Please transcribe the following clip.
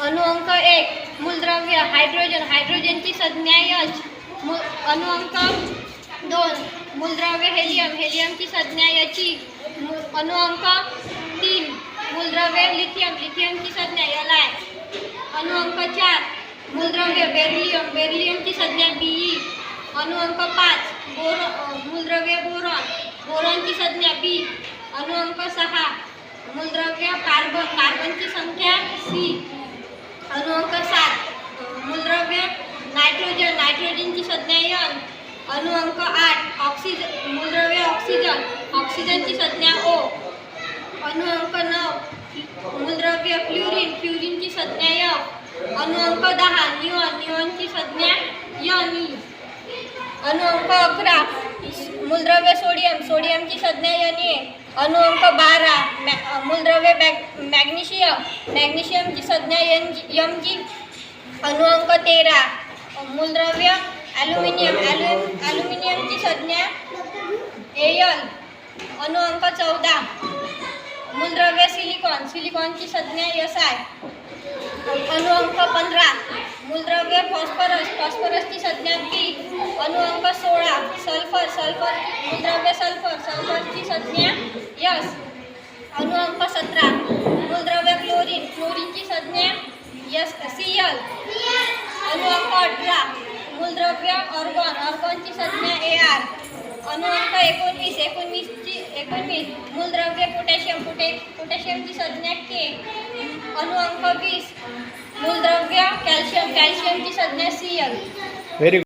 अणु अंक 1 मूलद्रव्य हायड्रोजन, हायड्रोजनची संज्ञा H. अणु अंक 2 मूलद्रव्य हेलियम, हेलियमची संज्ञा He. अणु अंक 3 मूलद्रव्य लिथियम, लिथियमची संज्ञा Li. अणु अंक 4 मूलद्रव्य बेरिलियम, बेरिलियमची संज्ञा Be. अणु अंक 5 मूलद्रव्य बोरॉन, बोरॉनची संज्ञा B. अणु अंक 6 मूलद्रव्य कार्बन, कार्बनची संख्या C. अणु अंक 7 मूलद्रव्य नायट्रोजन, नायट्रोजनची संज्ञा N. अणु अंक 8 ऑक्सिजन, मूलद्रव्य ऑक्सिजन, ऑक्सिजनची संज्ञा O. अणु अंक 9 मूलद्रव्य फ्लोरीन, फ्लोरीनची संज्ञा F. अणु अंक 10 निऑन, निऑनची संज्ञा Ne. अणु अंक 11 मूलद्रव्य सोडियम, सोडियमची संज्ञा Na. अणु अंक 12 मूलद्रव्य मॅग्नेशियम, मॅग्नेशियमची संज्ञा Mg. अणु अंक 13 मूलद्रव्य ॲल्युमिनियम, ॲल्युमिनियमची संज्ञा Al. अणु अंक 14 मूलद्रव्य सिलिकॉन, सिलिकॉनची संज्ञा Si. अणु अंक 15 मूलद्रव्य फॉस्फरस, फॉस्फरसची संज्ञा P. अणु अंक 16 सल्फर, सल्फर मूलद्रव्य सल्फर, सल्फरची संज्ञा S. अणु अंक 17 मूलद्रव्य क्लोरीन, क्लोरीनची संज्ञा Cl. अणु अंक 18 मूलद्रव्य ऑर्गॉन, ऑर्गॉनची संज्ञा Ar. अणु अंक 19 मूलद्रव्य पोटॅशियम, पोटॅशियमची संज्ञा K. अणु अंक 20 मूलद्रव्य कॅल्शियम, कॅल्शियमची संज्ञा Cl. व्हेरी